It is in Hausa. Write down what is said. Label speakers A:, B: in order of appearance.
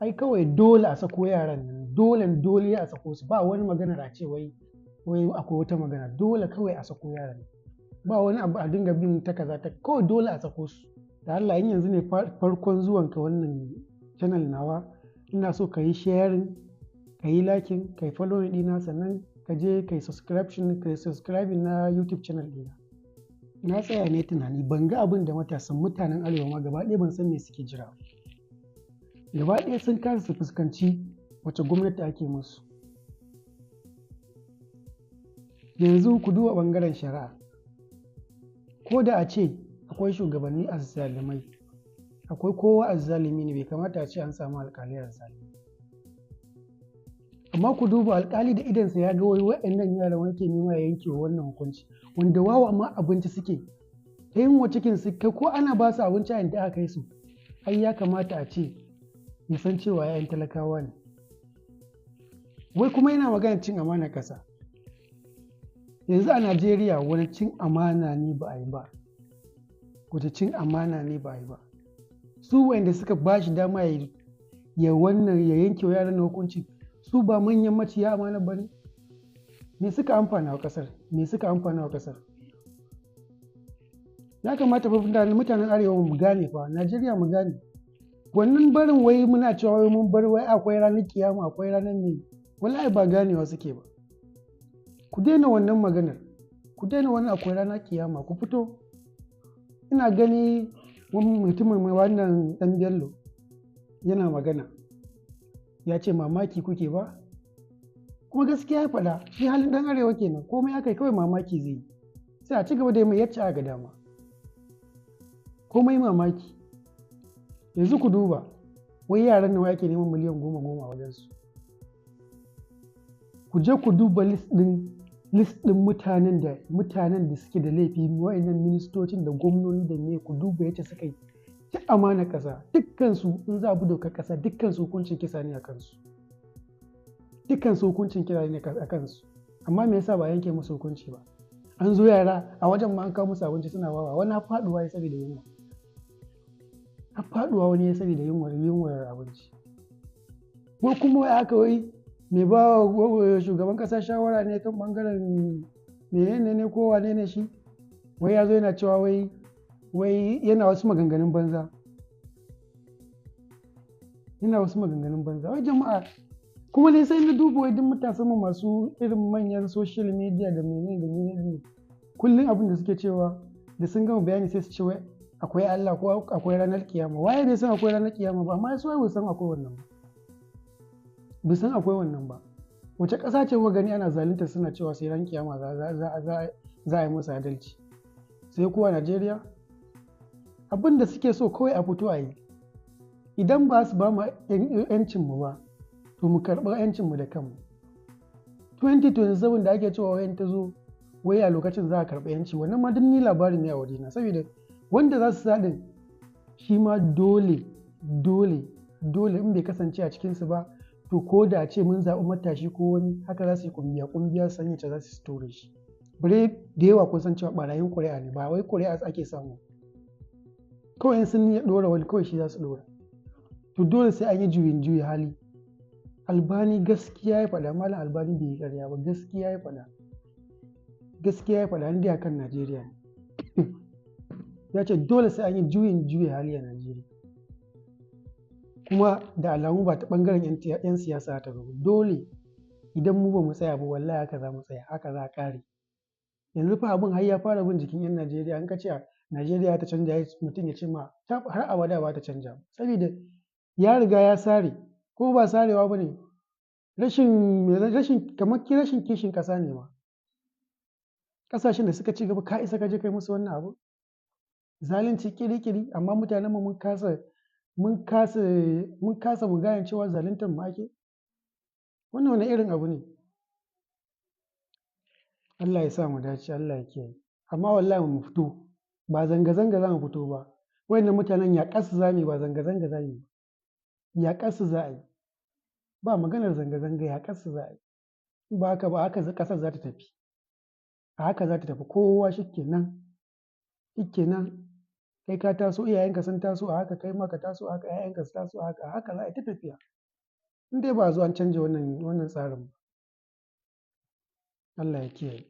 A: ai kawai dole a sako yaran nan, dole a sako su, ba wani magana da ce wai akwai wata magana, dole kawai a sako yaran nan, ba wani abu a dinga bin ta kaza ta, kawai dole a sako su. Da Allah in yanzu ne farkon zuwanka wannan channel nawa, ina so ka yi sharing, ka yi liking, ka yi following ɗina, sannan ka je ka yi subscribing na YouTube channel ɗina. Na tsaya ne tunani, ban ga abin da matasan mutanen Arewa ma gaba ɗaya ban san me suke jira. Gaba ɗaya sun kasa su fuskanci wace gwamnati ake musu. Yanzu ku duba ɓangaren shari'a. Ko da a ce akwai shugabanni azzalumai, akwai kowa azzalumi ne, bai kamata a ce an samu alƙalai azzalumai. Amma ku duba alƙali da idansa ya ga wai waɗannan yaran wake nema ya yanke wa wannan hukunci, wanda wawa ma abinci suke, ta yin wa cikin su kai ko ana ba su abinci a inda aka kai su, ai ya kamata a ce ya san cewa 'ya'yan talakawa ne. Wai kuma yana magana cin amana ƙasa. Yanzu a Najeriya wani cin amana ne ba a yi ba, wace cin amana ne ba a yi ba. Su wanda suka ba shi dama ya yanke wa yaran hukunci, su ba manyan maciya amana ba ne? Me suka amfana wa ƙasar? Me suka amfana wa ƙasar? Ya kamata fa mutanen Arewa mu gane fa, Najeriya mu gane. Wannan barin wai muna cewa wai mun bar wai akwai ranar kiyama, akwai ranar ne, wallahi ba ganewa suke ba. Ku daina wannan maganar, ku daina wannan akwai ranar kiyama, ku fito. Ina gani mutumin wannan ɗan Bello yana magana, ya ce mamaki kuke ba? Kuma gaskiya ya faɗa, shi halin ɗan Arewa kenan, komai aka yi kawai mamaki zai yi, sai a ci gaba da yi mai yacce aka dama. Komai mamaki. Yanzu ku duba, wai yaran nawa ake neman miliyan 10 a wajensu. Ku je ku duba list ɗin mutanen da suke da laifi, wa'annan ministocin da gwamnoni da ne, ku duba yacce suka yi ta amana ƙasa, dukkansu in za a bi dokar ƙasa, dukkansu hukuncin kisa ne a kansu. Dukkansu hukuncin kisa ne a kansu. Amma me yasa ba yanke musu hukunci ba? An zo yara a wajen ma an kawo musu abinci suna wawa, wani har faɗuwa ya saboda yunwa. Har faɗuwa wani ya saboda yunwar abinci. Ko kuma wai aka wai mai ba shugaban ƙasa shawara ne kan ɓangaren menene ne ko wane ne shi? Wai ya zo yana cewa wai yana wasu maganganun banza. Yana wasu maganganun banza. Wai jama'a, kuma dai sai na duba wai duk matasan mu masu irin manyan social media da menene kullum abin da suke cewa da sun gama bayani sai su ce wai akwai Allah ko akwai ranar kiyama. Waye bai san akwai ranar kiyama ba, amma su wai bai san akwai wannan ba. Bai san akwai wannan ba. Wace ƙasa ce kuka gani ana zalunta suna cewa sai ran kiyama za a yi musu adalci? Sai kuwa Najeriya? Abin da suke so kawai a fito a yi. Idan ba su ba mu 'yancinmu ba, to mu karɓi 'yancinmu da kanmu. 2027 da ake cewa wayan ta zo, wai a lokacin za a karɓi 'yanci, wannan ma duk ni labari ne a wajena, saboda wanda za su saɗin shi ma dole in bai kasance a cikinsu ba, to ko da ce mun zaɓi matashi ko wani, haka za su yi ƙungiya su sanya za su tore shi. Bare da yawa kun san cewa ɓarayin ƙuri'a ne, ba wai ƙuri'a ake samu. Kawai sun yi ɗora wani kawai shi za su ɗora. To dole sai an yi juyin hali. Albani gaskiya ya faɗa, Malam Albani bai yi ƙarya ba, gaskiya ya faɗa. Gaskiya ya faɗa, inda kan Najeriya ne. Ya ce dole sai an yi juyin hali a Najeriya. Kuma da alamu ba ta ɓangaren 'yan siyasa ta ba. Dole idan mu ba mu tsaya ba, wallahi haka za mu tsaya, haka za a ƙare. Yanzu fa abin har ya fara bin jikin 'yan Najeriya. An ka ce a Najeriya ta canja, mutum ya ce ma har abada ba ta canja. Saboda ya riga ya sare, ko ba sarewa ba ne, kamar rashin kishin ƙasa ne ma. Ƙasashen da suka ci gaba ka isa ka je kai musu wannan abu? Zalunci kiri-kiri, amma mutanenmu mun kasa mu gane cewa zaluntar mu ake. Wannan wani irin abu ne? Allah ya sa mu dace, Allah ya kiyaye. Amma wallahi mu fito, ba zanga-zanga za mu fito ba. Wayannan mutanen yaƙarsu za mu yi, ba zanga-zanga za mu yi. Yaƙarsu za a yi. Ba maganar zanga-zanga, yaƙarsu za a yi. Ba haka ba, haka ƙasar za ta tafi. A haka za ta tafi, kowa shi kenan. kai ka taso iyayenka sun taso a haka kai ma ka taso a haka 'ya'yanka su taso a haka a haka za a yi ta tafiya in dai ba a zo an canja wannan tsarin ba. Allah ya kiyaye.